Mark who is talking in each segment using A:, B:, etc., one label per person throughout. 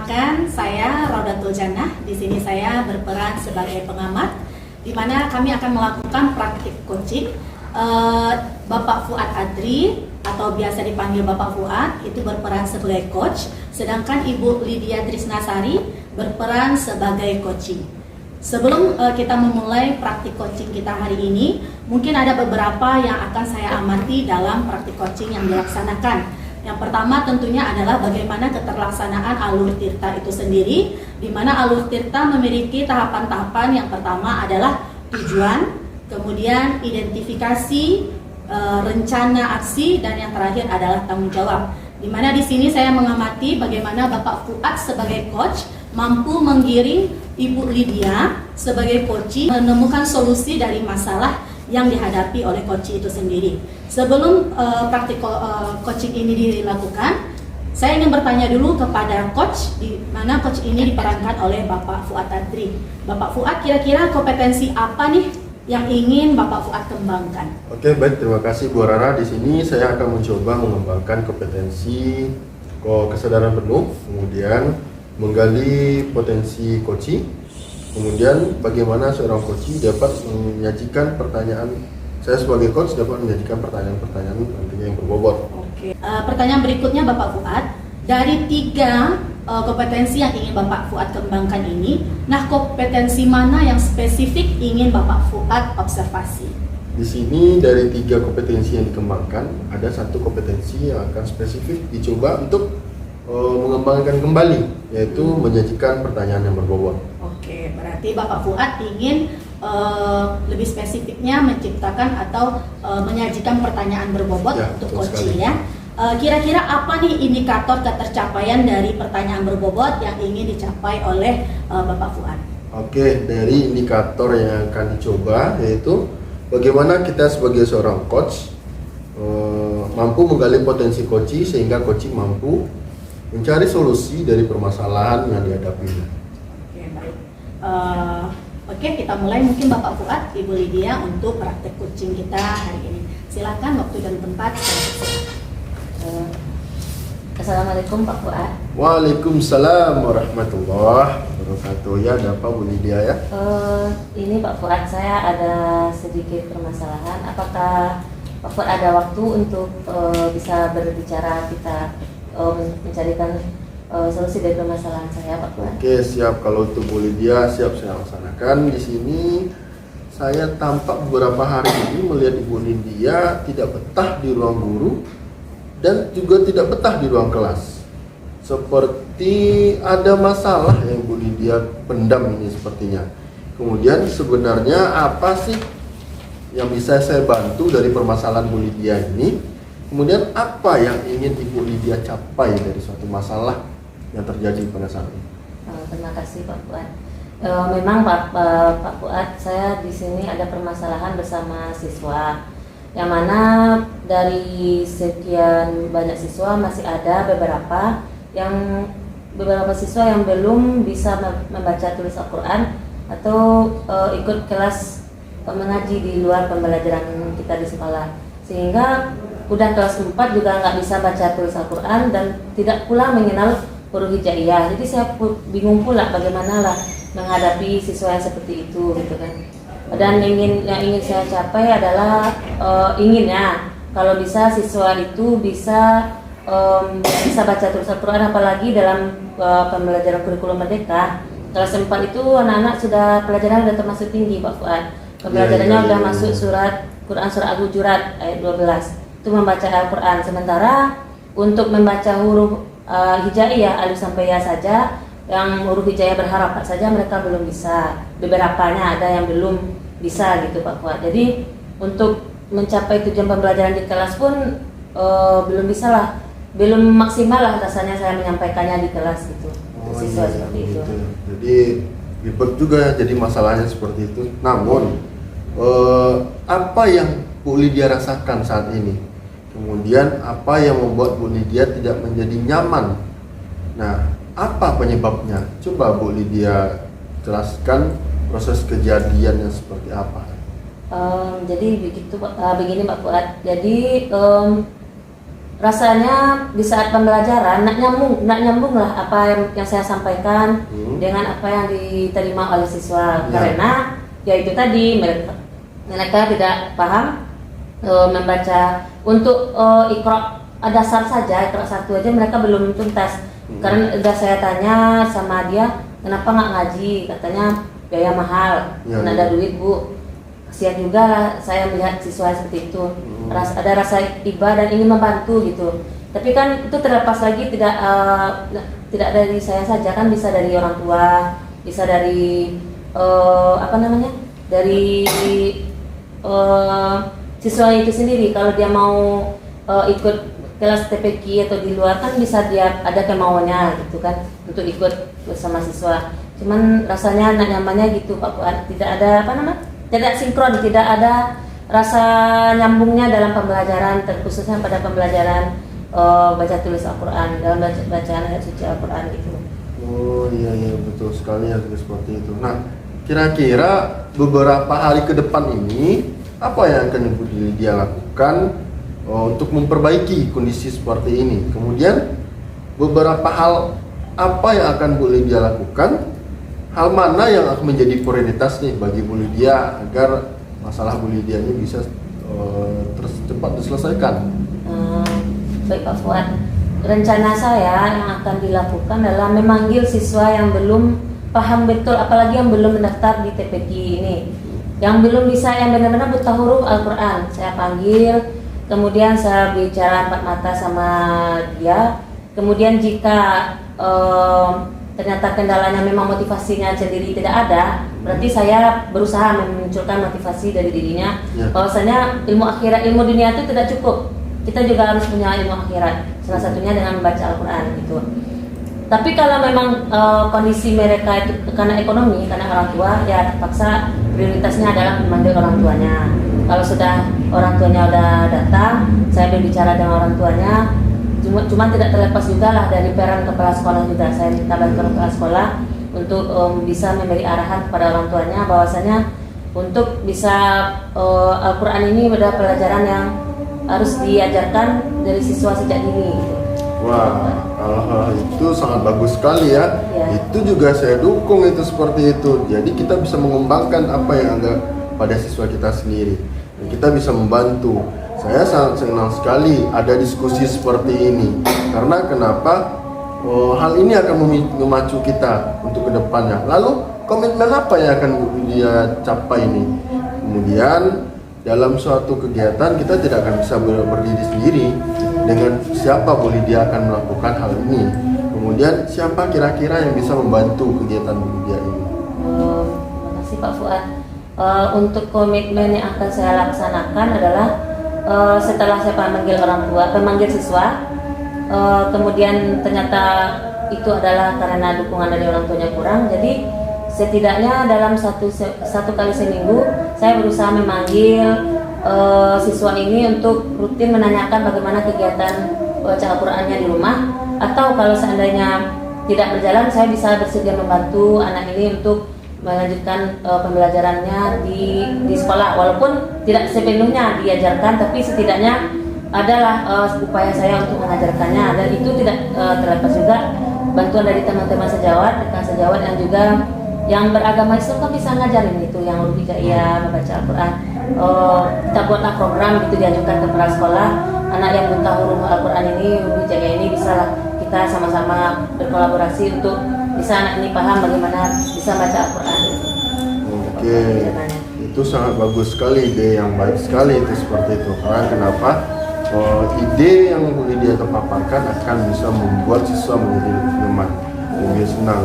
A: Perkenalkan, saya Raudatul Jannah. Di sini saya berperan sebagai pengamat, di mana kami akan melakukan praktik coaching. Bapak Fuad Adri atau biasa dipanggil Bapak Fuad itu berperan sebagai coach, sedangkan Ibu Lydia Trisnasari berperan sebagai coaching. Sebelum kita memulai praktik coaching kita hari ini, mungkin ada beberapa yang akan saya amati dalam praktik coaching yang dilaksanakan. Yang pertama tentunya adalah bagaimana keterlaksanaan alur tirta itu sendiri, di mana alur tirta memiliki tahapan-tahapan. Yang pertama adalah tujuan, kemudian identifikasi, rencana aksi, dan yang terakhir adalah tanggung jawab. Di mana di sini saya mengamati bagaimana Bapak Fuad sebagai coach mampu menggiring Ibu Lydia sebagai coach menemukan solusi dari masalah yang dihadapi oleh coach itu sendiri. Sebelum praktik coaching ini dilakukan, saya ingin bertanya dulu kepada coach, di mana coach ini diperankan oleh Bapak Fuad Adri. Bapak Fuad, kira-kira kompetensi apa nih yang ingin Bapak Fuad kembangkan?
B: Oke, baik, terima kasih Bu Rara. Di sini saya akan mencoba mengembangkan kompetensi kesadaran penuh, kemudian menggali potensi coaching, kemudian bagaimana seorang coach dapat menyajikan pertanyaan, saya sebagai coach dapat menyajikan pertanyaan-pertanyaan nantinya yang berbobot.
A: Oke. Pertanyaan berikutnya Bapak Fuad, dari 3 kompetensi yang ingin Bapak Fuad kembangkan ini, nah kompetensi mana yang spesifik ingin Bapak Fuad observasi?
B: Di sini dari 3 kompetensi yang dikembangkan, ada 1 kompetensi yang akan spesifik dicoba untuk mengembangkan kembali, yaitu menyajikan pertanyaan yang berbobot.
A: Oke, berarti Bapak Fuad ingin lebih spesifiknya menciptakan atau menyajikan pertanyaan berbobot
B: ya,
A: untuk
B: betul
A: coaching
B: sekali.
A: ya. Kira-kira apa nih indikator ketercapaian dari pertanyaan berbobot yang ingin dicapai oleh Bapak Fuad?
B: Oke, dari indikator yang akan dicoba yaitu bagaimana kita sebagai seorang coach mampu menggali potensi coaching sehingga coaching mampu mencari solusi dari permasalahan yang dihadapinya.
A: Oke, baik. Oke, kita mulai. Mungkin Bapak Fuad, Ibu Lydia untuk praktek coaching kita hari ini. Silakan, waktu dan tempat.
C: Assalamualaikum Pak Fuad.
B: Waalaikumsalam warahmatullahi wabarakatuh. Ya, ada apa Bu Lydia ya?
C: Ini Pak Fuad, saya ada sedikit permasalahan. Apakah Pak Fuad ada waktu untuk bisa berbicara, kita mencarikan solusi dari permasalahan saya, Pak Fuad?
B: Oke, siap. Kalau untuk Bu Lydia siap saya laksanakan. Di sini saya tampak beberapa hari ini melihat Ibu Lydia tidak betah di ruang guru dan juga tidak betah di ruang kelas. Seperti ada masalah yang Bu Lydia pendam ini sepertinya. Kemudian sebenarnya apa sih yang bisa saya bantu dari permasalahan Bu Lydia ini? Kemudian apa yang ingin Ibu Lydia capai dari suatu masalah yang terjadi pada saat ini?
C: Terima kasih Pak Fuad. Memang Pak Fuad, saya di sini ada permasalahan bersama siswa, yang mana dari sekian banyak siswa masih ada beberapa siswa yang belum bisa membaca tulis Al-Quran atau ikut kelas mengaji di luar pembelajaran kita di sekolah, sehingga udah kelas 4 juga nggak bisa baca tulis Al-Quran dan tidak pula mengenal huruf hijaiyah. Jadi saya bingung pula bagaimana lah menghadapi siswa yang seperti itu gitu kan. Dan yang ingin saya capai adalah inginnya kalau bisa siswa itu bisa baca tulis Al-Quran, apalagi dalam pembelajaran kurikulum merdeka. Kelas 4 itu anak-anak sudah pelajaran sudah termasuk tinggi Pak Fuad. Pembelajarannya sudah masuk Quran surah Al-Hujurat ayat 12. Itu membaca Al-Quran. Sementara untuk membaca huruf hijaiyah alif sampai ya saja, yang huruf hijaiyah berharap saja mereka belum bisa. Beberapanya ada yang belum bisa gitu Pak Fuad. Jadi untuk mencapai tujuan pembelajaran di kelas pun belum bisa lah, belum maksimal lah rasanya saya menyampaikannya di kelas gitu. Siswa
B: Iya,
C: seperti
B: gitu.
C: itu.
B: Jadi ribet juga jadi masalahnya seperti itu. Namun apa yang Bu Lydia rasakan saat ini? Kemudian apa yang membuat Bu Lydia tidak menjadi nyaman? Nah, apa penyebabnya? Coba Bu Lydia jelaskan proses kejadiannya seperti apa.
C: Jadi begini Pak Fuad. Jadi rasanya di saat pembelajaran nak nyambung lah apa yang saya sampaikan dengan apa yang diterima oleh siswa. Karena ya itu tadi mereka tidak paham membaca untuk Iqra dasar saja, Iqra 1 aja mereka belum tuntas. Karena udah saya tanya sama dia, kenapa nggak ngaji? Katanya biaya mahal, nggak ada duit Bu. Kasihan juga lah saya melihat siswa seperti itu. Ada rasa iba dan ingin membantu gitu. Tapi kan itu terlepas lagi tidak dari saya saja, kan bisa dari orang tua, bisa dari dari siswa itu sendiri. Kalau dia mau ikut kelas TPQ atau di luar kan bisa dia ada kemauannya gitu kan untuk ikut bersama siswa. Cuman rasanya nyamannya gitu Pak Fuad, tidak ada tidak sinkron, tidak ada rasa nyambungnya dalam pembelajaran, terkhususnya pada pembelajaran baca tulis Al-Quran, dalam bacaan ayat suci Al-Quran gitu.
B: Oh iya betul sekali ya seperti itu. Nah, kira-kira beberapa hari ke depan ini apa yang akan Ibu Lydia lakukan untuk memperbaiki kondisi seperti ini? Kemudian beberapa hal apa yang akan Bu Lydia lakukan? Hal mana yang akan menjadi prioritas nih bagi Bu Lydia agar masalah Bu Lydia ini bisa cepat diselesaikan?
C: Baik Pak Fuad, rencana saya yang akan dilakukan adalah memanggil siswa yang belum paham betul, apalagi yang belum mendaftar di TPQ ini, yang belum bisa, yang benar-benar buta huruf Al-Quran. Saya panggil, kemudian saya bicara empat mata sama dia. Kemudian jika ternyata kendalanya memang motivasinya sendiri tidak ada, berarti saya berusaha memunculkan motivasi dari dirinya bahwasanya ilmu dunia itu tidak cukup, kita juga harus punya ilmu akhirat, salah satunya dengan membaca Al-Quran gitu. Tapi kalau memang kondisi mereka itu karena ekonomi, karena orang tua, ya terpaksa prioritasnya adalah memanggil orang tuanya. Kalau sudah orang tuanya udah datang, saya berbicara dengan orang tuanya. Cuma tidak terlepas juga lah dari peran kepala sekolah juga. Saya minta bantuan kepala sekolah untuk bisa memberi arahan kepada orang tuanya bahwasanya untuk bisa Al-Quran ini adalah pelajaran yang harus diajarkan dari siswa sejak dini.
B: Wah, hal-hal itu sangat bagus sekali ya. Itu juga saya dukung itu seperti itu. Jadi kita bisa mengembangkan apa yang ada pada siswa kita sendiri. Dan kita bisa membantu. Saya sangat senang sekali ada diskusi seperti ini. Karena kenapa? Hal ini akan memacu kita untuk kedepannya. Lalu komitmen apa yang akan dia capai ini? Kemudian dalam suatu kegiatan kita tidak akan bisa berdiri sendiri dengan siapa Bu Lydia akan melakukan hal ini. Kemudian siapa kira-kira yang bisa membantu kegiatan Bu Lydia ini?
C: Terima kasih Pak Fuad. Untuk komitmen yang akan saya laksanakan adalah setelah saya memanggil siswa, kemudian ternyata itu adalah karena dukungan dari orang tuanya kurang. Jadi setidaknya dalam satu kali seminggu saya berusaha memanggil siswa ini untuk rutin menanyakan bagaimana kegiatan baca Al-Qurannya di rumah, atau kalau seandainya tidak berjalan saya bisa bersedia membantu anak ini untuk melanjutkan pembelajarannya di sekolah, walaupun tidak sepenuhnya diajarkan, tapi setidaknya adalah upaya saya untuk mengajarkannya. Dan itu tidak terlepas juga bantuan dari teman-teman sejawat, rekan sejawat yang juga yang beragama Islam kan bisa ngajarin itu, yang lebih membaca Al-Quran. Kita buatlah program gitu, diajukan ke kepala sekolah, anak yang buta huruf Al-Quran ini, lebih ini bisa kita sama-sama berkolaborasi untuk bisa anak ini paham bagaimana bisa baca Al-Quran.
B: Oke, itu sangat bagus sekali, ide yang baik sekali itu seperti itu. Karena kenapa? Ide yang Bu Lydia paparkan akan bisa membuat siswa menjadi nyaman, lebih senang.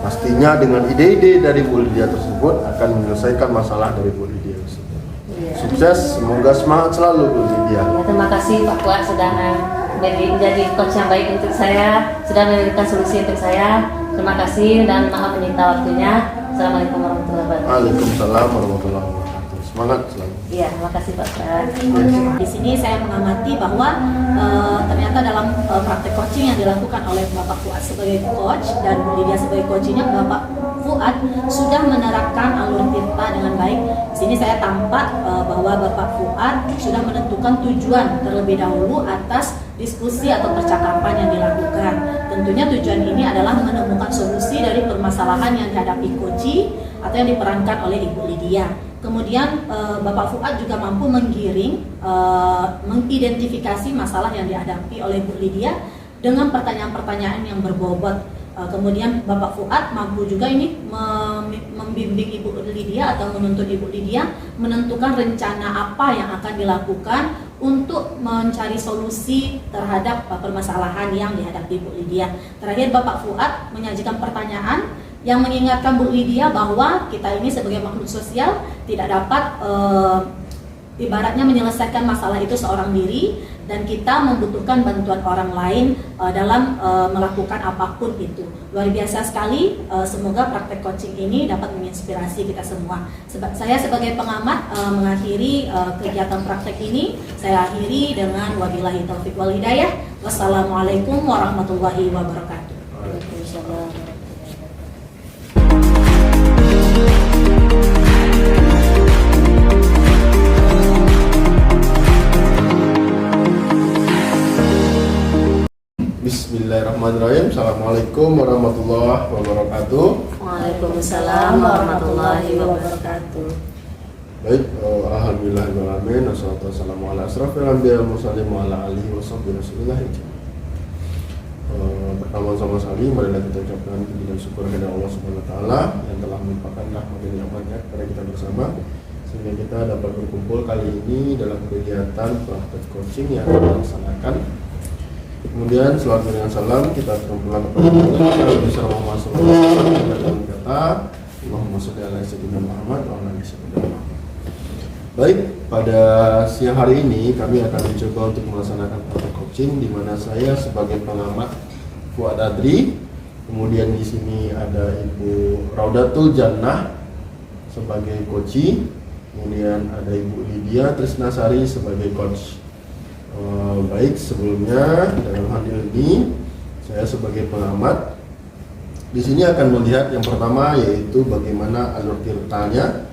B: Pastinya dengan ide-ide dari Bu Lydia tersebut akan menyelesaikan masalah dari Bu Lydia tersebut. Sukses, semoga semangat selalu Bu Lydia.
C: Terima kasih Pak Fuad sudah menjadi coach yang baik untuk saya, sudah memberikan solusi untuk saya. Terima kasih dan maaf meminta waktunya. Assalamualaikum warahmatullahi wabarakatuh.
B: Waalaikumsalam warahmatullahi wabarakatuh. Semangat selalu.
C: Iya, terima kasih Pak Fuad.
A: Di sini saya mengamati bahwa ternyata dalam praktek coaching yang dilakukan oleh Bapak Fuad sebagai coach dan Bu Lydia sebagai coachingnya, Bapak Fuad sudah menerapkan alur tirta dengan baik. Di sini saya tampak bahwa Bapak Fuad sudah menentukan tujuan terlebih dahulu atas diskusi atau percakapan yang dilakukan. Tentunya tujuan ini adalah menemukan solusi dari permasalahan yang dihadapi Koci atau yang diperankan oleh Ibu Lydia. Kemudian Bapak Fuad juga mampu menggiring, mengidentifikasi masalah yang dihadapi oleh Ibu Lydia dengan pertanyaan-pertanyaan yang berbobot. Kemudian Bapak Fuad mampu juga ini membimbing Ibu Lydia atau menuntut Ibu Lydia menentukan rencana apa yang akan dilakukan untuk mencari solusi terhadap permasalahan yang dihadapi Bu Lydia. Terakhir Bapak Fuad menyajikan pertanyaan yang mengingatkan Bu Lydia bahwa kita ini sebagai makhluk sosial tidak dapat ibaratnya menyelesaikan masalah itu seorang diri, dan kita membutuhkan bantuan orang lain dalam melakukan apapun itu. Luar biasa sekali, semoga praktek coaching ini dapat menginspirasi kita semua. Saya sebagai pengamat mengakhiri kegiatan praktek ini, saya akhiri dengan wabillahi taufiq wal hidayah. Wassalamualaikum warahmatullahi wabarakatuh.
C: Waalaikumsalam.
B: Bismillahirrahmanirrahim. Assalamualaikum warahmatullahi wabarakatuh.
C: Waalaikumsalam warahmatullahi wabarakatuh.
B: Baik, alhamdulillahirrahmanirrahim. Wassalatu wassalamu ala asrafil anbiya wal mursalin wa ala alihi washabbihi rasulillah. Pertama-tama sekali marilah kita ucapkan puji dan syukur kepada Allah Subhanahu wa taala yang telah melimpahkan rahmat dan nikmatnya kepada kita bersama sehingga kita dapat berkumpul kali ini dalam kegiatan praktek coaching yang kita laksanakan. Kemudian selawat dengan salam kita terpulang kepada Nabi Muhammad SAW dengan kata Allahumma sholli ala sayyidina Muhammad wa ala ali sayyidina Muhammad. Baik, pada siang hari ini kami akan mencoba untuk melaksanakan praktek coaching di mana saya sebagai pengamat Fuad Adri, kemudian di sini ada Ibu Raudatul Jannah sebagai coach, kemudian ada Ibu Lydia Trisnasari sebagai coach. Baik, sebelumnya dalam hal ini saya sebagai pengamat di sini akan melihat yang pertama yaitu bagaimana alur tirtanya,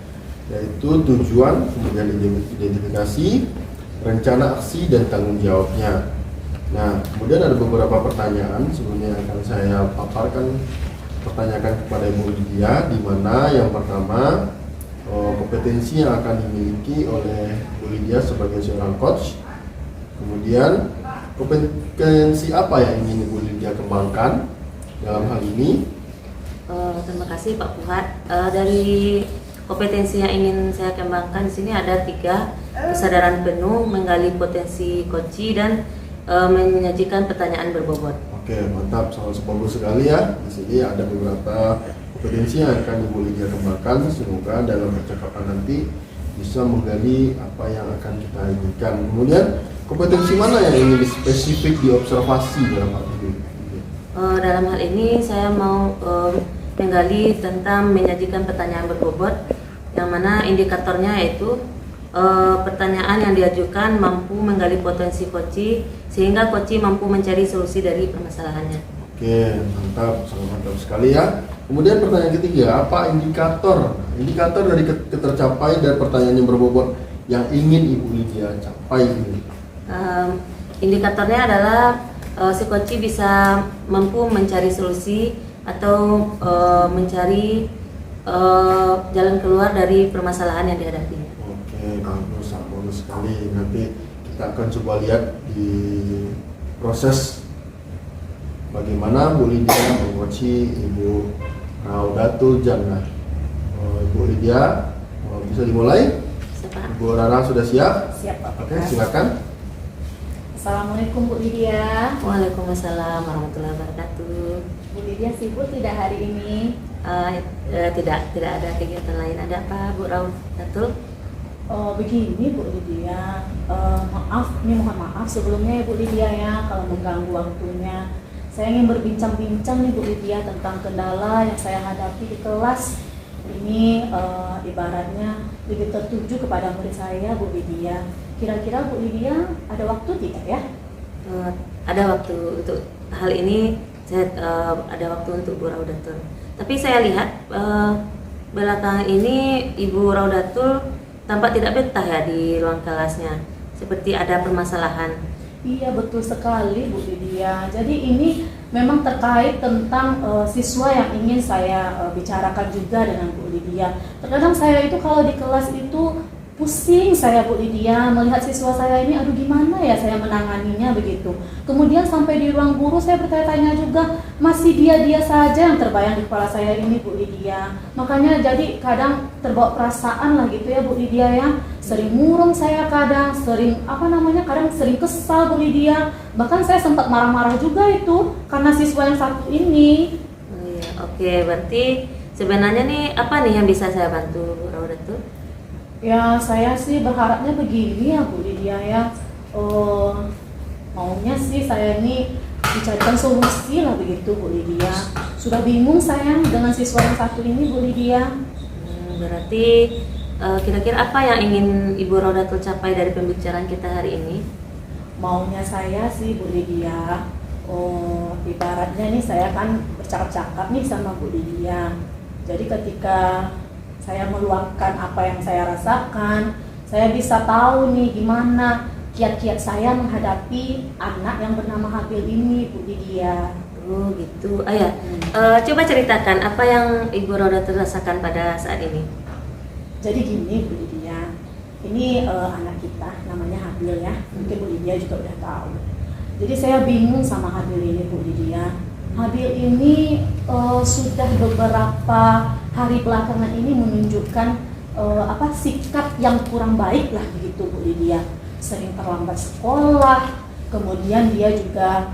B: yaitu tujuan, kemudian identifikasi, rencana aksi dan tanggung jawabnya. Nah, kemudian ada beberapa pertanyaan sebelumnya akan saya paparkan, pertanyakan kepada Ibu Lydia, di mana yang pertama kompetensi yang akan dimiliki oleh Ibu Lydia sebagai seorang coach. Kemudian kompetensi apa yang ingin Ibu Lydia kembangkan dalam hal ini?
C: Terima kasih Pak Fuad. Dari kompetensi yang ingin saya kembangkan di sini ada 3: kesadaran penuh, menggali potensi coach, dan menyajikan pertanyaan berbobot.
B: Oke, mantap, sangat bagus sekali ya. Di sini ada beberapa kompetensi yang akan Ibu Lydia kembangkan. Semoga dalam percakapan nanti bisa menggali apa yang akan kita inginkan. Kemudian kompetensi mana yang ingin spesifik diobservasi dalam hal ini?
C: Dalam hal ini saya mau menggali tentang menyajikan pertanyaan berbobot, yang mana indikatornya yaitu pertanyaan yang diajukan mampu menggali potensi coach sehingga coach mampu mencari solusi dari permasalahannya.
B: Oke, mantap, sangat mantap sekali ya. Kemudian pertanyaan ketiga, apa indikator dari ketercapai dari pertanyaan yang berbobot yang ingin Ibu Lydia capai ini?
C: Indikatornya adalah si coach bisa mampu mencari solusi atau mencari jalan keluar dari permasalahan yang dihadapinya.
B: Oke, bagus sekali. Nanti kita akan coba lihat di proses bagaimana Bu Lydia mengoci Ibu Raudatul Jannah. Ibu Lydia, bisa dimulai?
C: Siapa?
B: Ibu Rara sudah siap?
A: Siap, Pak.
B: Oke, silakan.
A: Assalamualaikum Bu Lydia.
C: Waalaikumsalam warahmatullahi wabarakatuh.
A: Bu Lydia sibuk tidak hari ini?
C: Tidak ada kegiatan lain. Ada apa Bu Raudatul?
A: Begini Bu Lydia, mohon maaf sebelumnya ya Bu Lydia ya kalau mengganggu waktunya. Saya ingin berbincang-bincang nih Bu Lydia tentang kendala yang saya hadapi di kelas. Ini ibaratnya lebih tertuju kepada murid saya Bu Lydia. Kira-kira Bu Lydia ada waktu tidak ya?
C: Ada waktu untuk hal ini. saya ada waktu untuk Bu Raudatul. Tapi saya lihat belakangan ini Ibu Raudatul tampak tidak betah ya di ruang kelasnya, seperti ada permasalahan.
A: Iya betul sekali Bu Lydia. Jadi ini memang terkait tentang siswa yang ingin saya bicarakan juga dengan Bu Lydia. Terkadang saya itu kalau di kelas itu pusing saya Bu Lydia melihat siswa saya ini, aduh gimana ya saya menanganinya begitu. Kemudian sampai di ruang guru saya bertanya-tanya juga, masih dia saja yang terbayang di kepala saya ini Bu Lydia. Makanya jadi kadang terbawa perasaan lah gitu ya Bu Lydia ya. Sering murung saya kadang, kadang sering kesal Bu Lydia. Bahkan saya sempat marah-marah juga itu karena siswa yang satu ini.
C: Oh, iya. Oke, berarti sebenarnya nih apa nih yang bisa saya bantu Bu Raudatul?
A: Ya saya sih berharapnya begini ya Bu Lydia ya, maunya sih saya ini dicarikan solusi lah begitu Bu Lydia. Sudah bingung saya dengan siswa yang satu ini Bu Lydia.
C: Berarti kira-kira apa yang ingin Ibu Raudatul capai dari pembicaraan kita hari ini?
A: Maunya saya sih Bu Lydia, ibaratnya nih saya kan bercakap-cakap nih sama Bu Lydia. Jadi ketika saya meluapkan apa yang saya rasakan, saya bisa tahu nih gimana kiat-kiat saya menghadapi anak yang bernama Habil ini Bu Lydia.
C: Oh gitu. Ayah, coba ceritakan apa yang Ibu Raudatul rasakan pada saat ini.
A: Jadi gini Bu Lydia, ini anak kita namanya Habil ya, mungkin Bu Lydia juga udah tahu. Jadi saya bingung sama Habil ini Bu Lydia. Habil ini sudah beberapa hari belakangan ini menunjukkan sikap yang kurang baik lah begitu Bu Lydia. Sering terlambat sekolah, kemudian dia juga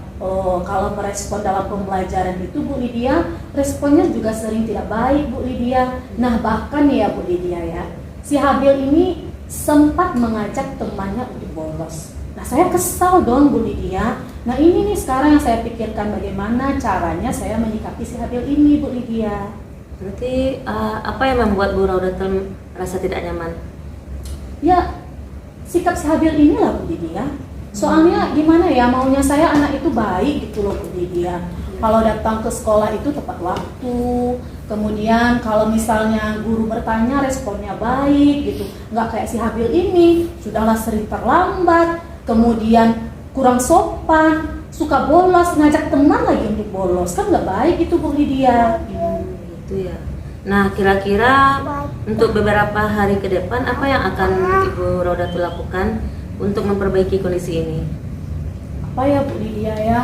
A: kalau merespon dalam pembelajaran itu Bu Lydia, responnya juga sering tidak baik Bu Lydia. Nah bahkan ya Bu Lydia ya, si Habil ini sempat mengajak temannya untuk bolos. Nah saya kesal dong Bu Lydia. Nah ini nih sekarang yang saya pikirkan bagaimana caranya saya menyikapi si Habil ini Bu Lydia.
C: Berarti apa yang membuat Bu Raudatul merasa tidak nyaman?
A: Ya sikap si Habil inilah Bu Lydia. Soalnya gimana ya, maunya saya anak itu baik gitu loh Bu Lydia. Kalau datang ke sekolah itu tepat waktu. Kemudian kalau misalnya guru bertanya responnya baik gitu. Nggak kayak si Habil ini, sudahlah sering terlambat. Kemudian kurang sopan, suka bolos, ngajak teman lagi untuk bolos. Kan nggak baik itu Bu Lydia.
C: Gitu ya. Nah kira-kira untuk beberapa hari ke depan apa yang akan Ibu Raudatul lakukan untuk memperbaiki kondisi ini?
A: Apa ya Bu Lydia ya?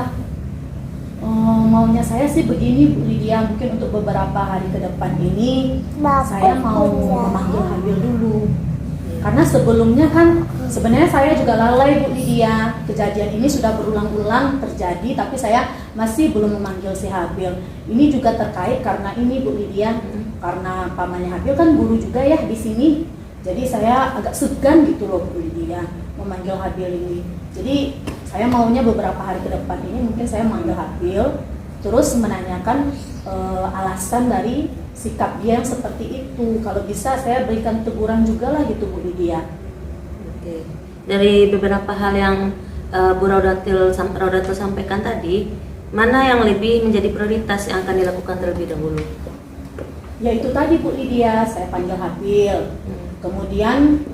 A: Maunya saya sih begini Bu Lydia, mungkin untuk beberapa hari ke depan ini saya mau memanggil Habil dulu. Karena sebelumnya kan sebenarnya saya juga lalai Bu Lydia. Kejadian ini sudah berulang-ulang terjadi, tapi saya masih belum memanggil si Habil. Ini juga terkait karena ini Bu Lydia, karena pamannya Habil kan guru juga ya di sini. Jadi saya agak segan gitu loh Bu Lydia memanggil Habil ini. Jadi saya maunya beberapa hari ke depan ini mungkin saya memanggil Habil, terus menanyakan alasan dari sikap dia yang seperti itu. Kalau bisa saya berikan teguran juga lah gitu Bu Lydia.
C: Oke. Dari beberapa hal yang Bu Raudatul sampaikan tadi, mana yang lebih menjadi prioritas yang akan dilakukan terlebih dahulu?
A: Ya itu tadi Bu Lydia, saya panggil Habil. Kemudian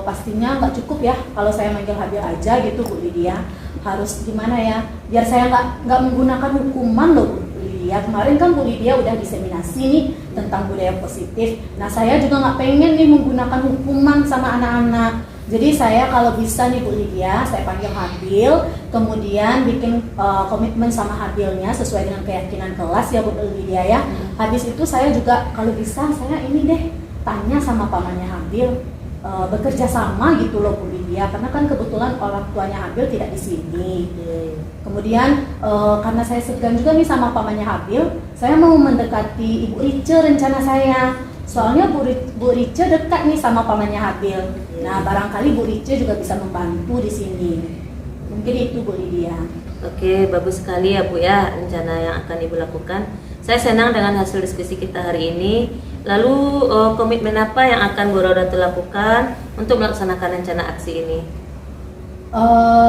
A: pastinya nggak cukup ya kalau saya manggil Habil aja gitu Bu Lydia. Harus gimana ya, biar saya nggak menggunakan hukuman loh Bu Lydia. Kemarin kan Bu Lydia udah diseminasi nih tentang budaya positif. Nah saya juga nggak pengen nih menggunakan hukuman sama anak-anak. Jadi saya kalau bisa nih Bu Lydia, saya panggil Habil, kemudian bikin komitmen sama Habilnya sesuai dengan keyakinan kelas ya Bu Lydia ya. Habis itu saya juga kalau bisa saya ini deh tanya sama pamannya Habil, bekerja sama gitu loh Bu Lydia, karena kan kebetulan orang tuanya Habil tidak di sini. Kemudian karena saya segan juga nih sama pamannya Habil, saya mau mendekati Ibu Rice rencana saya. Soalnya Bu Rice dekat nih sama pamannya Habil. Nah, barangkali Bu Rice juga bisa membantu di sini. Mungkin itu Bu Lydia.
C: Oke, bagus sekali ya Bu ya rencana yang akan Ibu lakukan. Saya senang dengan hasil diskusi kita hari ini. Lalu komitmen apa yang akan Bu Raudatul lakukan untuk melaksanakan rencana aksi ini?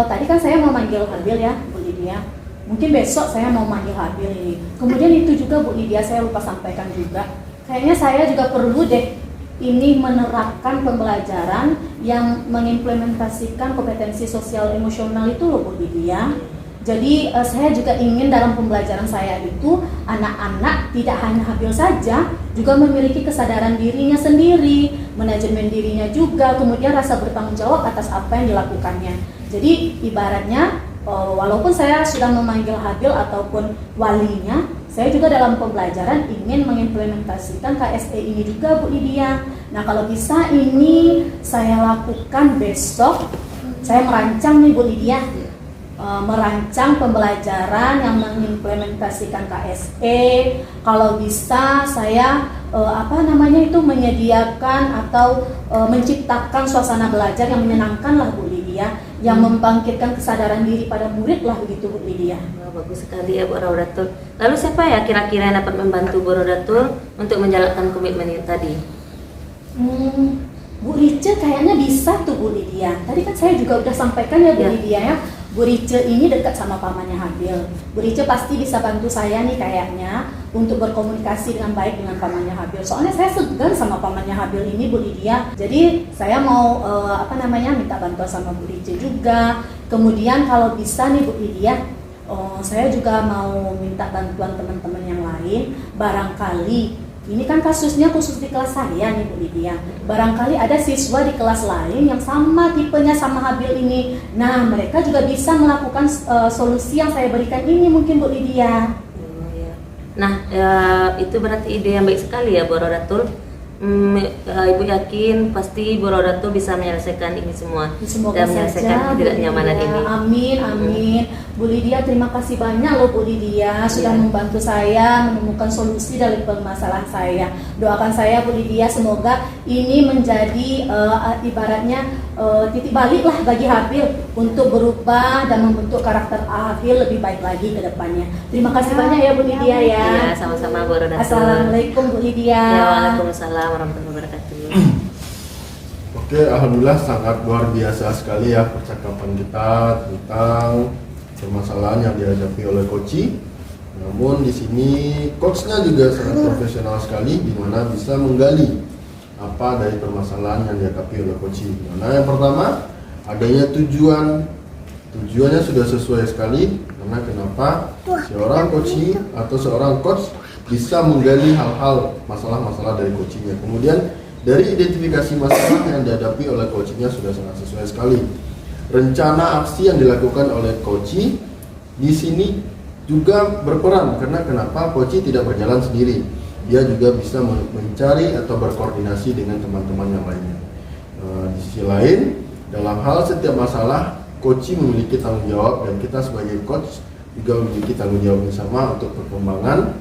A: Tadi kan saya mau manggil Habil ya Bu Lydia. mungkin besok saya mau manggil Habil ini. Kemudian itu juga Bu Lydia, saya lupa sampaikan juga, kayaknya saya juga perlu deh ini menerapkan pembelajaran yang mengimplementasikan kompetensi sosial emosional itu loh Bu Lydia. Jadi saya juga ingin dalam pembelajaran saya itu anak-anak tidak hanya Habil saja, juga memiliki kesadaran dirinya sendiri, manajemen dirinya juga, kemudian rasa bertanggung jawab atas apa yang dilakukannya. Jadi ibaratnya walaupun saya sudah memanggil Habil ataupun walinya, saya juga dalam pembelajaran ingin mengimplementasikan KSE ini juga Bu Lydia. Nah kalau bisa ini saya lakukan besok, saya merancang nih Bu Lydia, merancang pembelajaran yang mengimplementasikan KSE. Kalau bisa saya menyediakan atau menciptakan suasana belajar yang menyenangkan lah Bu Lydia, yang membangkitkan kesadaran diri pada murid lah begitu Bu Lydia.
C: Bagus sekali ya Bu Raudatul. Lalu siapa ya kira-kira yang dapat membantu Bu Raudatul untuk menjalankan komitmen itu tadi?
A: Bu Rice kayaknya bisa tuh Bu Lydia. Tadi kan saya juga udah sampaikan ya Bu Lydia ya, Bu Rice ini dekat sama pamannya Habil. Bu Rice pasti bisa bantu saya nih kayaknya untuk berkomunikasi dengan baik dengan pamannya Habil. Soalnya saya segan sama pamannya Habil ini Bu Lydia. Jadi saya mau minta bantuan sama Bu Rice juga. Kemudian kalau bisa nih Bu Lydia, saya juga mau minta bantuan teman-teman yang lain. Barangkali ini kan kasusnya khusus di kelas saya nih Bu Lydia. Barangkali ada siswa di kelas lain yang sama tipenya sama Habil ini. Nah, mereka juga bisa melakukan solusi yang saya berikan ini mungkin Bu Lydia.
C: Nah, itu berarti ide yang baik sekali ya Bu Raudatul. Ibu yakin pasti Bu Raudatul bisa menyelesaikan ini semua.
A: Semoga
C: dan menyelesaikan ketidaknyamanan ini.
A: Amin, amin. Bu Lydia, terima kasih banyak loh Bu Lydia sudah membantu saya menemukan solusi dari permasalahan saya. Doakan saya Bu Lydia, semoga ini menjadi ibaratnya titik balik lah bagi Habil untuk berubah dan membentuk karakter Habil lebih baik lagi ke depannya. Terima kasih banyak ya Bu Lydia ya.
C: Ya, sama-sama Bu Raudatul.
A: Assalamualaikum Bu Lydia.
C: Ya, waalaikumsalam warahmatullahi wabarakatuh.
B: Oke, alhamdulillah sangat luar biasa sekali ya percakapan kita tentang permasalahan yang dihadapi oleh Koci. Namun di sini coachnya juga sangat profesional sekali, di mana bisa menggali apa dari permasalahan yang dihadapi oleh Koci. Nah, yang pertama adanya tujuannya sudah sesuai sekali, karena kenapa seorang Koci atau seorang coach bisa menggali hal-hal masalah-masalah dari coachingnya. Kemudian dari identifikasi masalah yang dihadapi oleh coachingnya sudah sangat sesuai sekali. Rencana aksi yang dilakukan oleh coach di sini juga berperan, karena kenapa coach tidak berjalan sendiri, dia juga bisa mencari atau berkoordinasi dengan teman-teman yang lainnya. Di sisi lain, dalam hal setiap masalah coach memiliki tanggung jawab, dan kita sebagai coach juga memiliki tanggung jawab yang sama untuk perkembangan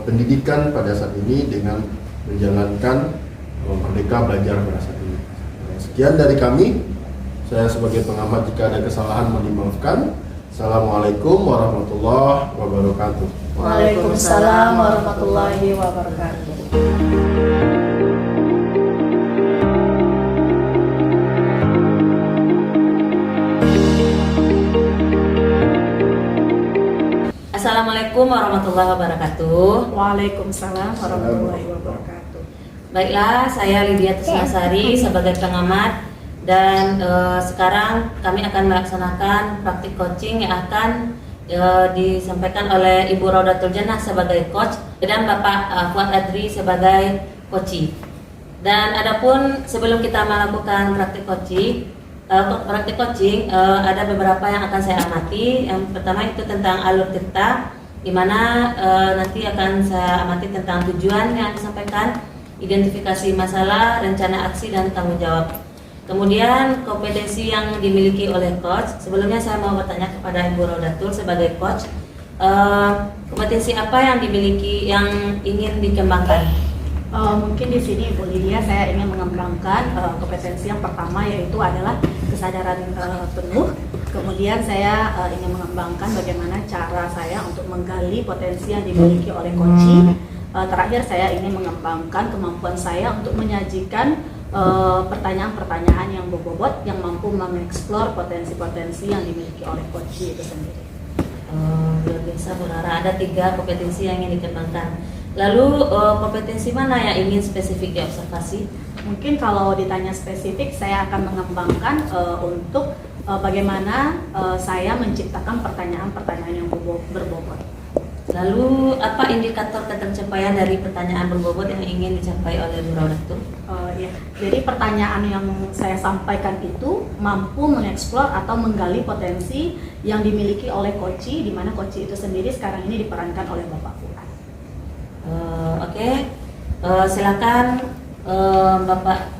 B: pendidikan pada saat ini dengan menjalankan Merdeka Belajar pada saat ini. Sekian dari kami. Saya sebagai pengamat, jika ada kesalahan mohon dimaafkan. Assalamualaikum warahmatullahi wabarakatuh.
A: Waalaikumsalam warahmatullahi wabarakatuh.
C: Assalamualaikum warahmatullahi wabarakatuh.
A: Waalaikumsalam warahmatullahi wabarakatuh.
C: Baiklah, saya Lydia Trisnasari sebagai pengamat, dan sekarang kami akan melaksanakan praktik coaching yang akan disampaikan oleh Ibu Raudatul Jannah sebagai coach dan Bapak Fuad Adri sebagai coachee. Dan adapun sebelum kita melakukan praktik coaching, ada beberapa yang akan saya amati. Yang pertama itu tentang alur cerita, di mana nanti akan saya amati tentang tujuan yang disampaikan, identifikasi masalah, rencana aksi, dan tanggung jawab. Kemudian kompetensi yang dimiliki oleh coach. Sebelumnya saya mau bertanya kepada Ibu Raudatul sebagai coach, kompetensi apa yang dimiliki yang ingin dikembangkan?
A: Mungkin di sini Bu Lydia, saya ingin mengembangkan kompetensi yang pertama, yaitu adalah kesadaran penuh. Kemudian saya ingin mengembangkan bagaimana cara saya untuk menggali potensi yang dimiliki oleh coaching. Terakhir saya ingin mengembangkan kemampuan saya untuk menyajikan pertanyaan-pertanyaan yang berbobot yang mampu mengeksplor potensi-potensi yang dimiliki oleh coach itu sendiri.
C: Luar biasa Bu Rara, ada 3 kompetensi yang ingin dikembangkan. Lalu kompetensi mana yang ingin spesifik diobservasi?
A: Mungkin kalau ditanya spesifik, saya akan mengembangkan untuk bagaimana saya menciptakan pertanyaan-pertanyaan yang berbobot.
C: Lalu apa indikator ketercapaian dari pertanyaan berbobot yang ingin dicapai oleh Bu Raudatul?
A: Ya. Jadi pertanyaan yang saya sampaikan itu mampu mengeksplor atau menggali potensi yang dimiliki oleh Koci, di mana Koci itu sendiri sekarang ini diperankan oleh Bapak Fuad.
C: Oke. Silakan Bapak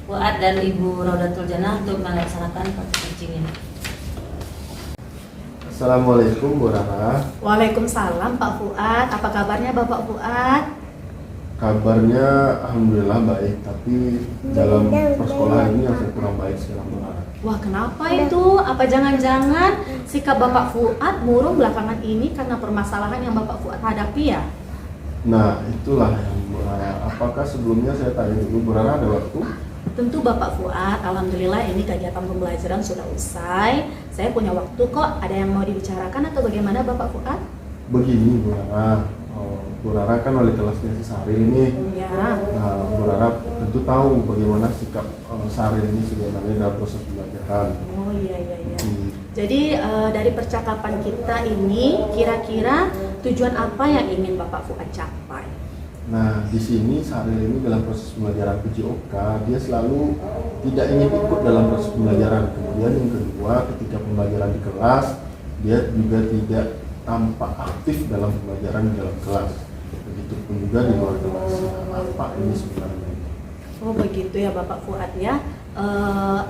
C: Fuad dan Ibu Raudatul Jannah untuk melaksanakan proses coaching ini.
B: Assalamualaikum Bu Rara.
A: Waalaikumsalam Pak Fuad. Apa kabarnya Bapak Fuad?
B: Kabarnya alhamdulillah baik, tapi dalam persekolahan ini yang saya kurang baik sekarang Bu Rara.
A: Wah, kenapa itu? Apa jangan-jangan sikap Bapak Fuad murung belakangan ini karena permasalahan yang Bapak Fuad hadapi ya?
B: Nah, itulah yang Bu Rara. Apakah sebelumnya saya tanya dulu Bu Rara ada waktu?
A: Tentu Bapak Fuad, alhamdulillah ini kegiatan pembelajaran sudah usai. Saya punya waktu kok. Ada yang mau dibicarakan atau bagaimana Bapak Fuad?
B: Begini Bu Rara, Bu Rara kan wali kelasnya si Saril ini.
A: Ya.
B: Nah, Bu Rara tentu tahu bagaimana sikap Saril ini sebenarnya dalam proses pembelajaran.
A: Oh iya. Jadi dari percakapan kita ini, kira-kira tujuan apa yang ingin Bapak Fuad capai?
B: Nah, di sini Saril ini dalam proses pembelajaran PJOK, dia selalu tidak ingin ikut dalam proses pembelajaran. Kemudian yang kedua, ketika pembelajaran di kelas, dia juga tidak tampak aktif dalam pembelajaran di dalam kelas. Begitupun juga di luar kelas. Apa ini sebenarnya?
A: Oh begitu ya Bapak Fuad ya.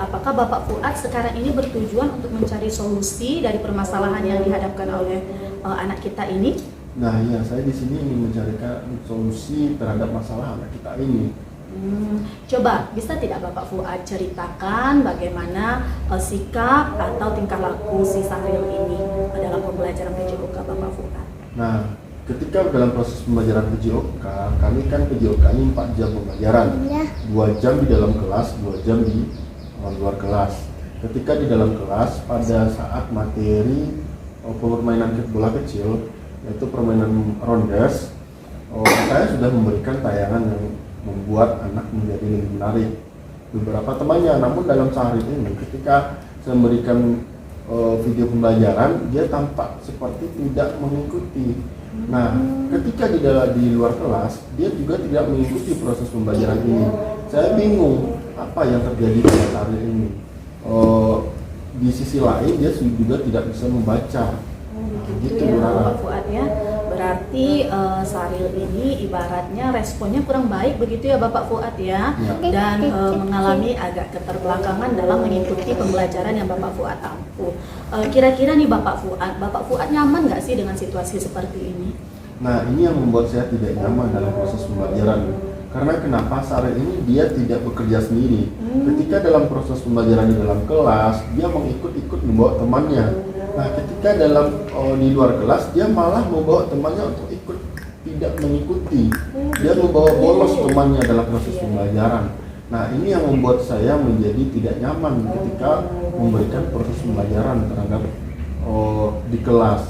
A: Apakah Bapak Fuad sekarang ini bertujuan untuk mencari solusi dari permasalahan yang dihadapkan oleh anak kita ini?
B: Nah, ya, saya di sini ingin mencarikan solusi terhadap masalah anak kita ini.
A: Coba bisa tidak Bapak Fuad ceritakan bagaimana sikap atau tingkah laku si Saril ini dalam pembelajaran PJOK Bapak Fuad?
B: Nah, ketika dalam proses pembelajaran PJOK, kami kan PJOK ini 4 jam pembelajaran, 2 jam di dalam kelas, 2 jam di luar kelas. Ketika di dalam kelas, pada saat materi permainan bola kecil, yaitu permainan rondes, saya sudah memberikan tayangan yang membuat anak menjadi lebih menarik beberapa temannya. Namun dalam sehari ini ketika saya memberikan video pembelajaran, dia tampak seperti tidak mengikuti. Nah, ketika di luar kelas, dia juga tidak mengikuti proses pembelajaran ini. Saya bingung apa yang terjadi pada hari ini. Di sisi lain, dia juga tidak bisa membaca.
A: Gitu ya Bapak Fuad ya. Berarti Saril ini ibaratnya responnya kurang baik begitu ya Bapak Fuad ya. Dan mengalami agak keterbelakangan dalam mengikuti pembelajaran yang Bapak Fuad ampuh. Kira-kira nih Bapak Fuad nyaman nggak sih dengan situasi seperti ini?
B: Nah, ini yang membuat saya tidak nyaman dalam proses pembelajaran. Karena kenapa Saril ini dia tidak bekerja sendiri. Ketika dalam proses pembelajaran di dalam kelas, dia mengikut-ikut membawa temannya. Nah, ketika di luar kelas, dia malah membawa temannya untuk ikut tidak mengikuti. Dia membawa bolos temannya dalam proses pembelajaran. Nah, ini yang membuat saya menjadi tidak nyaman ketika memberikan proses pembelajaran terhadap di kelas.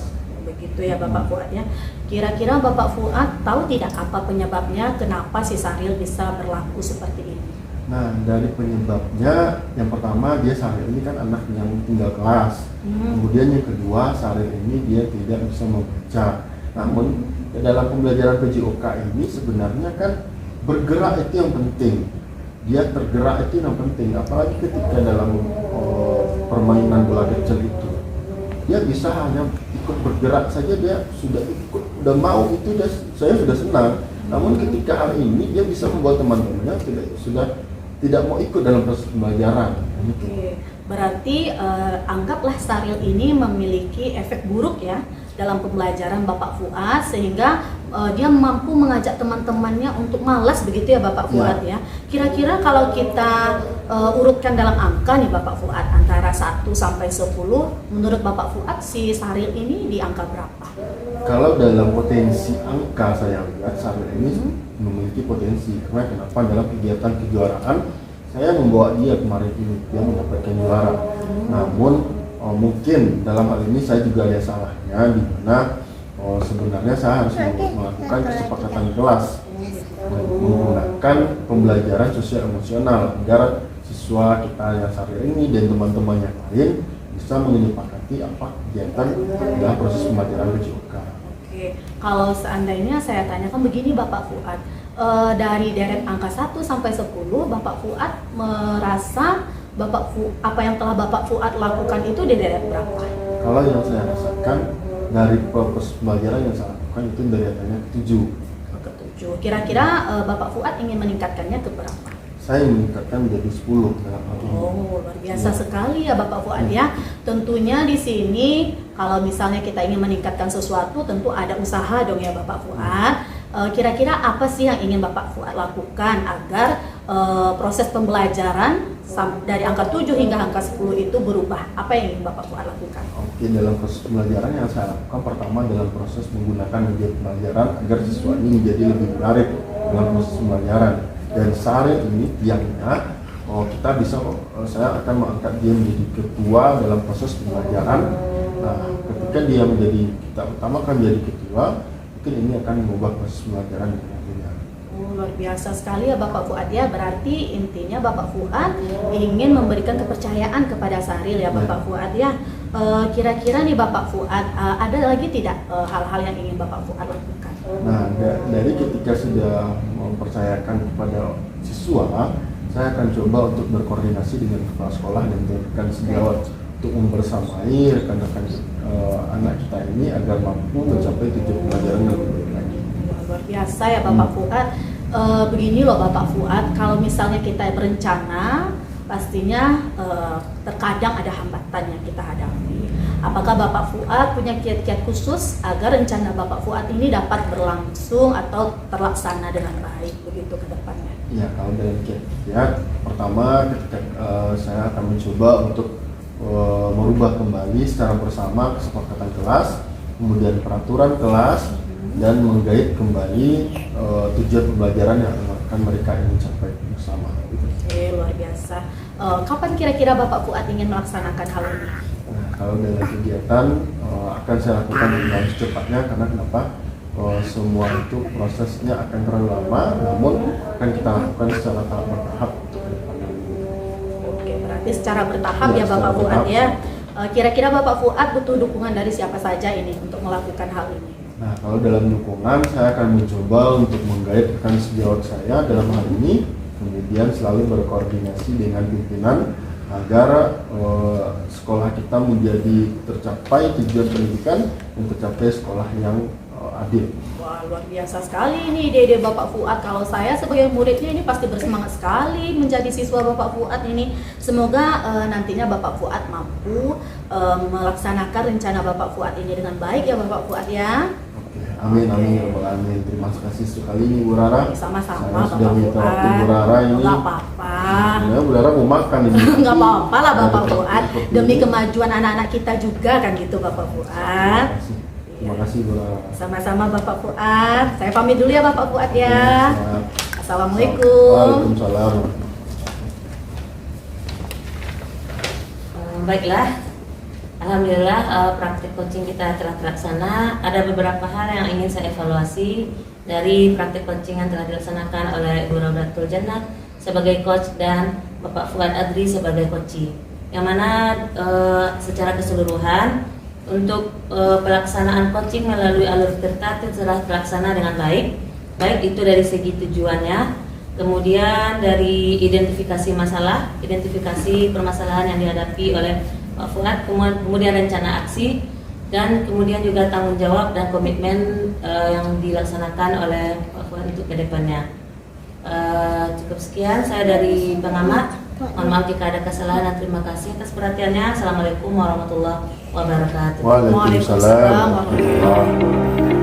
A: Begitu ya Bapak Fuad ya. Kira-kira Bapak Fuad tahu tidak apa penyebabnya kenapa si Saril bisa berlaku seperti ini?
B: Nah, dari penyebabnya, yang pertama dia Saril ini kan anak yang tinggal kelas. Kemudian yang kedua, Saril ini dia tidak bisa membaca. Namun dalam pembelajaran PJOK ini sebenarnya kan bergerak itu yang penting. Dia tergerak itu yang penting. Apalagi ketika dalam permainan bola kecil itu, dia bisa hanya ikut bergerak saja, dia sudah ikut, udah mau itu, saya sudah senang. Namun ketika hari ini dia bisa membuat teman-temannya sudah tidak mau ikut dalam proses pembelajaran.
A: Oke, berarti anggaplah Saril ini memiliki efek buruk ya dalam pembelajaran Bapak Fuad, sehingga dia mampu mengajak teman-temannya untuk malas begitu ya Bapak Fuad ya. Kira-kira kalau kita urutkan dalam angka nih Bapak Fuad, antara 1 sampai 10, menurut Bapak Fuad si Saril ini di angka berapa?
B: Kalau dalam potensi angka saya lihat Saril ini memiliki potensi. Karena kenapa dalam kegiatan kejuaraan saya membawa dia kemarin ini dia mendapatkan juara. Namun mungkin dalam hal ini saya juga ada salahnya, di mana sebenarnya saya harus melakukan kesepakatan kelas menggunakan pembelajaran sosial emosional agar siswa kita yang saat ini dan teman-teman yang lain bisa menyepakati apa kegiatan dalam proses pembelajaran PJOK. Oke,
A: kalau seandainya saya tanyakan begini Bapak Fuad, dari deret angka 1 sampai 10, Bapak Fuad merasa apa yang telah Bapak Fuad lakukan itu di deret berapa?
B: Kalau yang saya rasakan dari proses pembelajaran yang saya lakukan itu deretannya ke-7.
A: Ke-7. Kira-kira Bapak Fuad ingin meningkatkannya ke berapa?
B: Saya meningkatkan menjadi 10 dalam hal ini.
A: Oh, luar biasa sekali ya Bapak Fuad ya. Tentunya di sini kalau misalnya kita ingin meningkatkan sesuatu, tentu ada usaha dong ya Bapak Fuad. Kira-kira apa sih yang ingin Bapak Fuad lakukan agar proses pembelajaran dari angka 7 hingga angka 10 itu berubah? Apa yang ingin Bapak Fuad lakukan?
B: Oke, dalam proses pembelajaran yang saya lakukan pertama dalam proses menggunakan media pembelajaran agar siswa ini menjadi lebih menarik dalam proses pembelajaran. Dan saat ini tiangnya kita bisa, saya akan mengangkat dia menjadi ketua dalam proses pembelajaran. Nah, ketika dia menjadi, kita utamakan menjadi ketua, mungkin ini akan mengubah proses pembelajaran dengan nantinya.
A: Luar biasa sekali ya Bapak Fuad ya. Berarti intinya Bapak Fuad ingin memberikan kepercayaan kepada Sahril ya Bapak Fuad ya. Kira-kira nih Bapak Fuad, ada lagi tidak hal-hal yang ingin Bapak Fuad lakukan?
B: Nah, dari ketika sudah mempercayakan kepada siswa, saya akan coba untuk berkoordinasi dengan kepala sekolah dan rekan sejawat untuk membersamai rekan-rekan anak kita ini agar mampu mencapai tujuan pelajaran yang lebih baik lagi.
A: Luar biasa ya Bapak Fuad. Begini loh Bapak Fuad, kalau misalnya kita berencana, pastinya terkadang ada hambatan yang kita hadapi. Apakah Bapak Fuad punya kiat-kiat khusus agar rencana Bapak Fuad ini dapat berlangsung atau terlaksana dengan baik begitu ke depannya?
B: Ya, kalau dalam kiat-kiat, pertama ketika saya akan mencoba untuk merubah kembali secara bersama kesepakatan kelas, kemudian peraturan kelas, dan menggait kembali tujuan pembelajaran yang akan mereka ingin capai bersama.
A: Oke, luar biasa. Kapan kira-kira Bapak Fuad ingin melaksanakan hal ini?
B: Nah, kalau dalam kegiatan akan saya lakukan dengan secepatnya, karena kenapa? Semua itu prosesnya akan terlalu lama, namun akan kita lakukan secara tahap bertahap untuk ke depannya.
A: Oke, berarti secara bertahap ya Bapak Fuad ya. Kira-kira Bapak Fuad butuh dukungan dari siapa saja ini untuk melakukan hal ini?
B: Nah, kalau dalam dukungan saya akan mencoba untuk menggait rekan sejawat saya dalam hal ini, kemudian selalu berkoordinasi dengan pimpinan agar sekolah kita menjadi tercapai tujuan pendidikan dan tercapai sekolah yang adil.
A: Wah, luar biasa sekali nih Dede Bapak Fuad. Kalau saya sebagai muridnya ini pasti bersemangat sekali menjadi siswa Bapak Fuad ini. Semoga nantinya Bapak Fuad mampu melaksanakan rencana Bapak Fuad ini dengan baik ya Bapak Fuad ya.
B: Oke, amin amin ya Rabbal alamin. Terima kasih sekali nih Bu Rara.
A: Sama-sama
B: Saya sudah
A: Bapak
B: minta waktu
A: Fuad.
B: Bu Rara ini.
A: Nggak apa-apa.
B: Ya, Bu Rara mau makan ini.
A: Nggak apa-apa lah Bapak
B: Dari
A: Fuad.
B: seperti
A: Demi
B: ini.
A: kemajuan anak-anak kita juga kan gitu Bapak Fuad.
B: Terima kasih Bu Rara.
A: Sama-sama Bapak Fuad. Saya pamit dulu ya Bapak Fuad ya.
B: Siap.
A: Assalamualaikum.
B: Waalaikumsalam.
C: Baiklah, alhamdulillah praktik coaching kita telah terlaksana. Ada beberapa hal yang ingin saya evaluasi dari praktik coaching yang telah dilaksanakan oleh Ibu Raudatul Jannah sebagai coach dan Bapak Fuad Adri sebagai coaching. Yang mana secara keseluruhan untuk pelaksanaan coaching melalui alur tertatib telah terlaksana dengan baik. Baik itu dari segi tujuannya, kemudian dari identifikasi masalah, identifikasi permasalahan yang dihadapi oleh Pak Fuad, kemudian rencana aksi, dan kemudian juga tanggung jawab dan komitmen yang dilaksanakan oleh Pak Fuad untuk kedepannya. Cukup sekian saya dari pengamat. Mohon maaf jika ada kesalahan dan terima kasih atas perhatiannya. Assalamualaikum warahmatullahi wabarakatuh.
B: Waalaikumsalam
A: Waalaikumsalam warahmatullahi wabarakatuh.